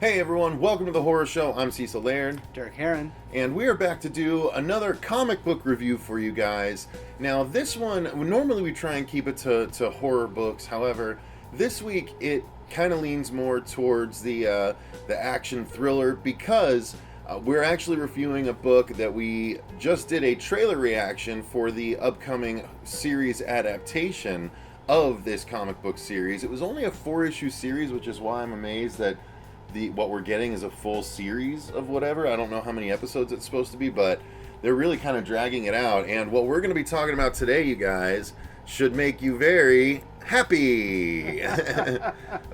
Hey everyone, welcome to the Horror Show. I'm Cecil Laird. Harron. And we are back to do another comic book review for you guys. Now, this one, normally we try and keep it to horror books. However, this week it kind of leans more towards the action thriller because we're actually reviewing a book that we just did a trailer reaction for the upcoming series adaptation of this comic book series. It was only a 4-issue series, which is why I'm amazed that what we're getting is a full series of whatever. I don't know how many episodes it's supposed to be, but they're really kind of dragging it out. And what we're going to be talking about today, you guys, should make you very happy.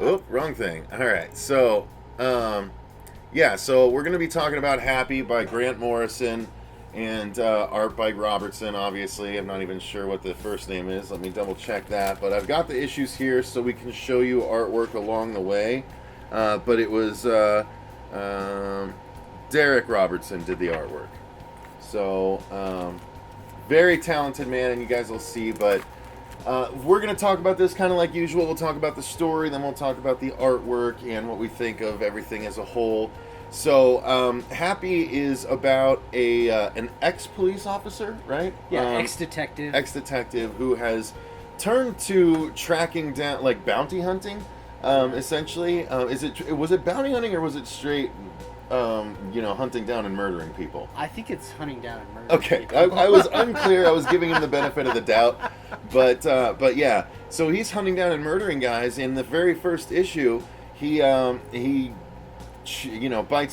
Oop, wrong thing. All right, so so we're going to be talking about Happy by Grant Morrison and art by Robertson, obviously. I'm not even sure what the first name is. Let me double check that. But I've got the issues here so we can show you artwork along the way. But it was Derek Robertson did the artwork. So, very talented man, and you guys will see. But we're going to talk about this kind of like usual. We'll talk about the story, then we'll talk about the artwork and what we think of everything as a whole. So, Happy is about an ex-police officer, right? Yeah, ex-detective. Ex-detective who has turned to tracking down, like bounty hunting. Essentially, was it bounty hunting or was it straight, hunting down and murdering people? I think it's hunting down and murdering people. Okay, I was unclear. I was giving him the benefit of the doubt, but yeah. So he's hunting down and murdering guys. In the very first issue, he bites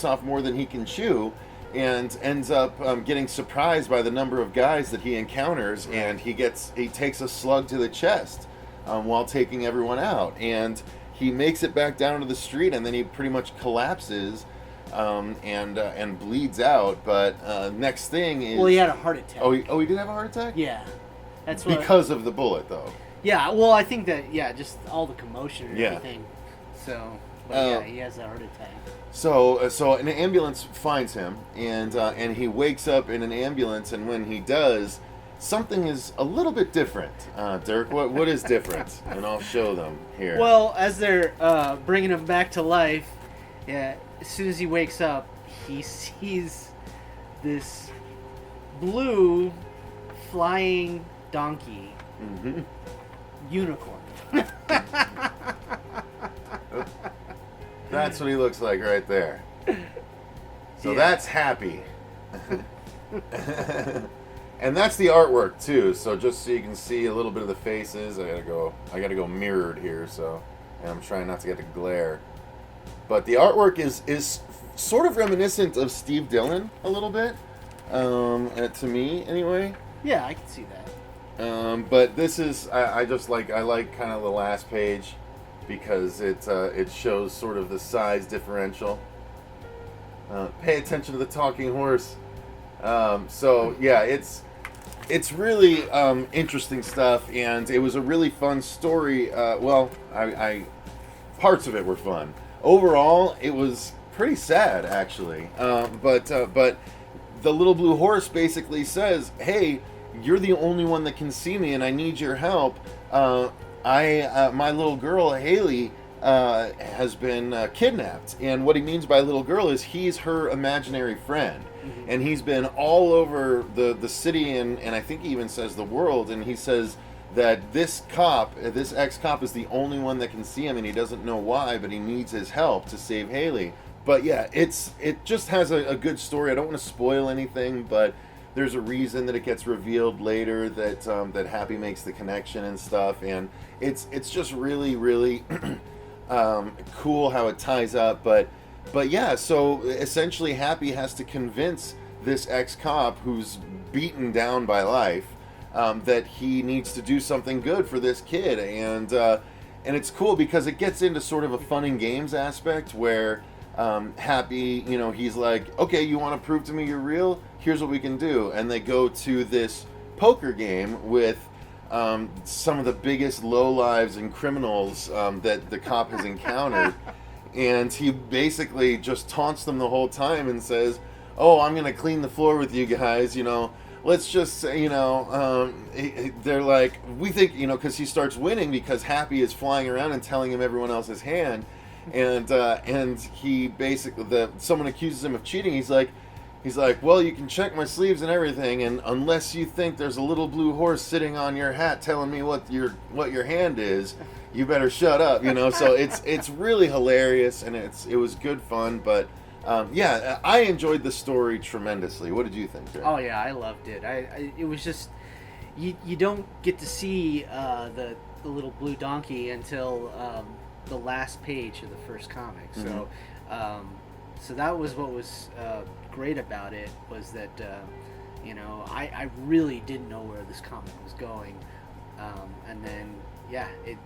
off more than he can chew, and ends up getting surprised by the number of guys that he encounters, and he takes a slug to the chest while taking everyone out, and he makes it back down to the street, and then he pretty much collapses and bleeds out. But next thing is... Well, he had a heart attack. Oh, he did have a heart attack? Yeah. Because of the bullet, though. Yeah, well, I think that, just all the commotion and Yeah. everything. So, but he has a heart attack. So an ambulance finds him, and he wakes up in an ambulance, and when he does... something is a little bit different. Dirk, what is different? And I'll show them here. Well, as they're bringing him back to life, as soon as he wakes up, he sees this blue flying donkey unicorn. That's what he looks like right there. So that's Happy. And that's the artwork too. So just so you can see a little bit of the faces, I gotta go mirrored here. So, and I'm trying not to get the glare. But the artwork is sort of reminiscent of Steve Dillon a little bit, to me anyway. Yeah, I can see that. But this is I like kind of the last page because it shows sort of the size differential. Pay attention to the talking horse. So yeah, it's really interesting stuff, and it was a really fun story. Parts of it were fun. Overall, it was pretty sad, actually. But the little blue horse basically says, "Hey, you're the only one that can see me, and I need your help. My little girl Haley has been kidnapped." And what he means by little girl is he's her imaginary friend. And he's been all over the city, and I think he even says the world, and he says that this ex-cop is the only one that can see him, and he doesn't know why, but he needs his help to save Haley. But yeah, it just has a good story. I don't want to spoil anything, but there's a reason that it gets revealed later that Happy makes the connection and stuff, and it's just really, really cool how it ties up, But yeah, so essentially Happy has to convince this ex-cop who's beaten down by life that he needs to do something good for this kid. And it's cool because it gets into sort of a fun and games aspect where Happy, he's like, okay, you want to prove to me you're real? Here's what we can do. And they go to this poker game with some of the biggest lowlives and criminals that the cop has encountered. And he basically just taunts them the whole time and says, "Oh, I'm going to clean the floor with you guys, let's just say, they're like, we think, because he starts winning because Happy is flying around and telling him everyone else's hand. and he basically someone accuses him of cheating. He's like, well, you can check my sleeves and everything, and unless you think there's a little blue horse sitting on your hat telling me what your hand is, you better shut up. So it's really hilarious, and it was good fun. But yeah, I enjoyed the story tremendously. What did you think, Derek? Oh yeah, I loved it. It was just you don't get to see the little blue donkey until the last page of the first comic. So so that was what was great about it, was that I really didn't know where this comic was going, and then yeah, it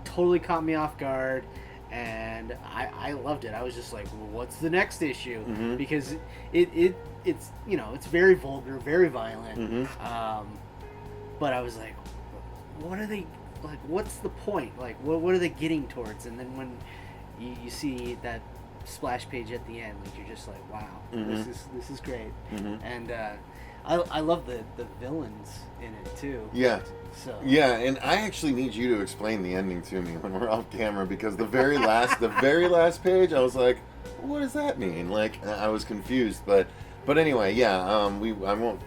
totally caught me off guard. And I loved it. I was just like, well, what's the next issue? Because it's it's very vulgar, very violent. But I was like, what are they like? What's the point? Like, what are they getting towards? And then when you see that splash page at the end, like, you're just like, wow, this is great. And I love the villains in it too. Yeah. So yeah, and I actually need you to explain the ending to me when we're off camera, because the very last page, I was like, what does that mean? Like, I was confused, but anyway, yeah, I won't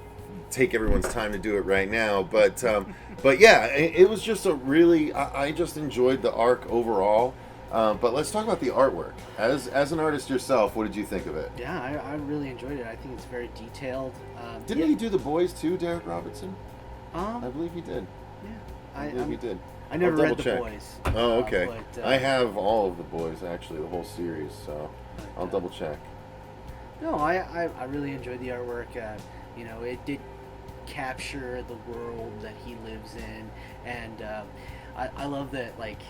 take everyone's time to do it right now, but yeah, it was just a really, I just enjoyed the arc overall. But let's talk about the artwork. As an artist yourself, what did you think of it? Yeah, I really enjoyed it. I think it's very detailed. Didn't he do the boys too, Derek Robertson? I believe he did. Yeah, I believe he did. I never read the check. boys. Oh, okay. But, I have all of the boys, actually, the whole series, so I'll double check. No, I really enjoyed the artwork. It did capture the world that he lives in, and I love that, like,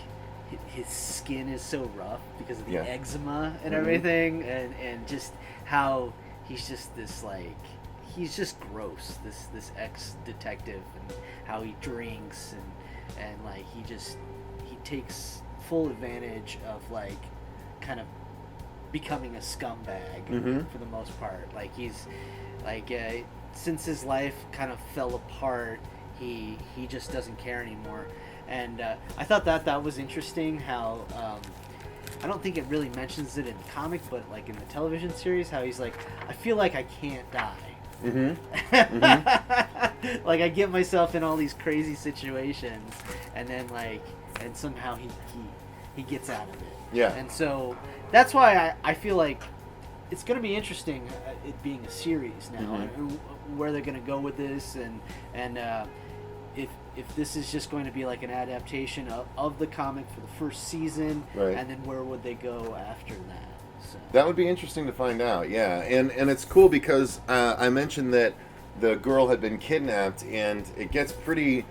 his skin is so rough because of the eczema and everything, and just how he's just this, like, he's just gross, this ex-detective, and how he drinks and like he takes full advantage of, like, kind of becoming a scumbag for the most part. Like, he's like since his life kind of fell apart, he just doesn't care anymore. And I thought that was interesting how I don't think it really mentions it in the comic, but like in the television series, how he's like, I feel like I can't die. Like, I get myself in all these crazy situations, and then and somehow he gets out of it. Yeah. And so that's why I feel like it's going to be interesting, it being a series now, and where they're going to go with this, and if this is just going to be like an adaptation of the comic for the first season, and then where would they go after that? So. That would be interesting to find out, yeah. And it's cool because I mentioned that the girl had been kidnapped, and it gets pretty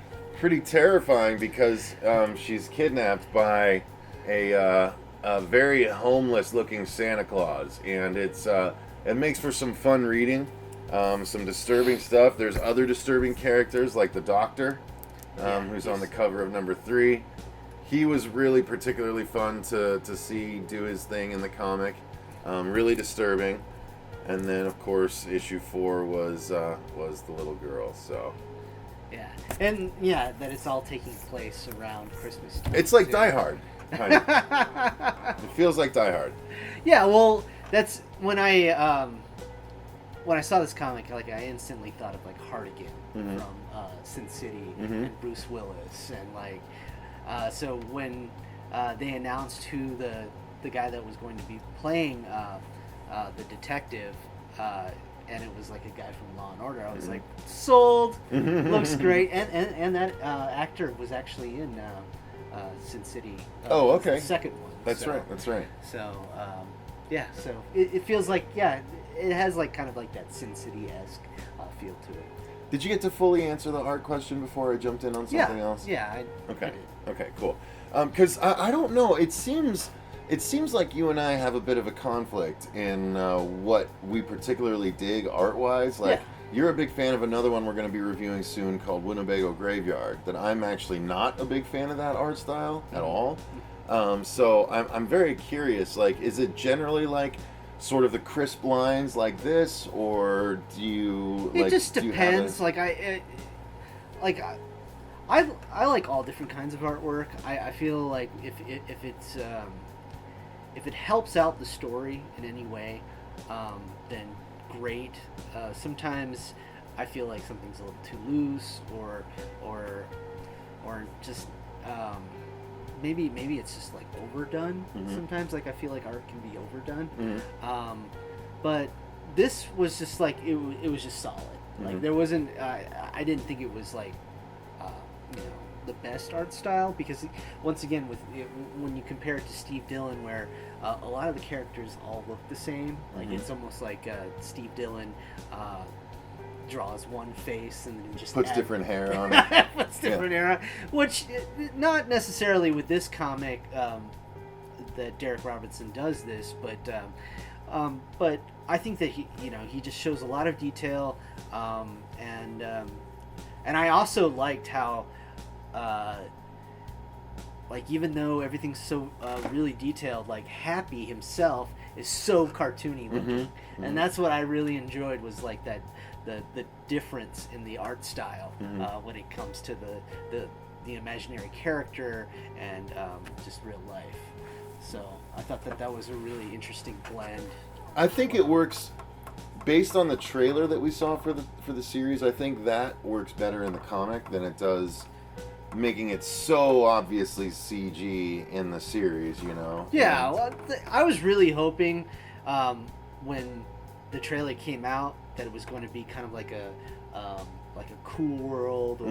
terrifying because she's kidnapped by a very homeless-looking Santa Claus, and it makes for some fun reading, some disturbing stuff. There's other disturbing characters like the Doctor, who's on the cover of number 3. He was really particularly fun to see do his thing in the comic. Really disturbing. And then, of course, issue 4 was the little girl. So yeah, and yeah, that it's all taking place around Christmas time. It's like Die Hard, kind of. It feels like Die Hard. Yeah, well, that's when I saw this comic, like, I instantly thought of, like, Hardigan from Sin City and Bruce Willis, and like. So when they announced who the guy that was going to be playing the detective, and it was like a guy from Law and Order, I was like, sold. Looks great, and that actor was actually in Sin City. Oh, okay. The second one. That's right. So yeah, so it feels like, yeah, it has like kind of like that Sin City-esque feel to it. Did you get to fully answer the art question before I jumped in on something else? Yeah. Okay. I did. Okay, cool. Because I don't know. It seems like you and I have a bit of a conflict in what we particularly dig art-wise. Like, you're a big fan of another one we're going to be reviewing soon called Winnebago Graveyard. That I'm actually not a big fan of that art style at all. So I'm very curious. Like, is it generally like sort of the crisp lines like this, or do you? It just depends. I like all different kinds of artwork. I feel like if it's if it helps out the story in any way, then great. Sometimes I feel like something's a little too loose, or just maybe it's just like overdone. Sometimes, like I feel like art can be overdone. But this was just like it was just solid. Like there wasn't. I didn't think it was like the best art style, because once again when you compare it to Steve Dillon, where a lot of the characters all look the same. Like it's almost like Steve Dillon draws one face and then just puts different hair on it. Puts different hair on, which not necessarily with this comic that Derek Robertson does this, but I think that he just shows a lot of detail, and I also liked how like even though everything's so really detailed, like Happy himself is so cartoony looking, and that's what I really enjoyed, was like that the difference in the art style when it comes to the imaginary character and just real life. So I thought that was a really interesting blend. I think it works based on the trailer that we saw for the series. I think that works better in the comic than it does making it so obviously CG in the series, Yeah, well, I was really hoping when the trailer came out that it was going to be kind of like a Cool World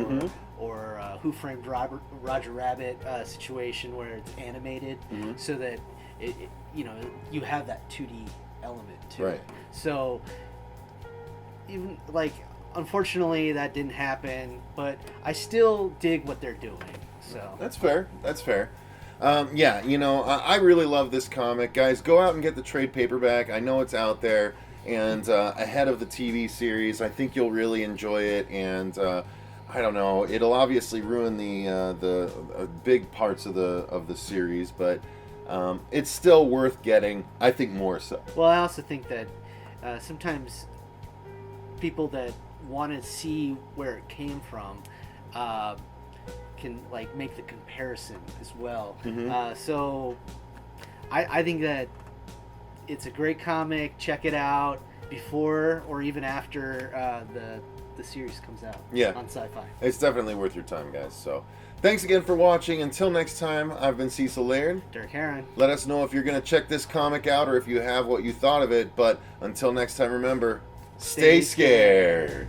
or Who Framed Roger Rabbit situation where it's animated, so that it you have that 2D element to it. So even like, unfortunately that didn't happen, but I still dig what they're doing. So that's fair. I really love this comic, guys. Go out and get the trade paperback. I know it's out there, and ahead of the TV series, I think you'll really enjoy it. And I don't know, it'll obviously ruin the big parts of the series, but it's still worth getting. I think more so. Well, I also think that sometimes people that want to see where it came from can like make the comparison as well. So I think that it's a great comic. Check it out before or even after the series comes out on Syfy. It's definitely worth your time, guys. So thanks again for watching. Until next time, I've been Cecil Laird. Derek Harron. Let us know if you're going to check this comic out or if you have what you thought of it. But until next time, remember, stay scared.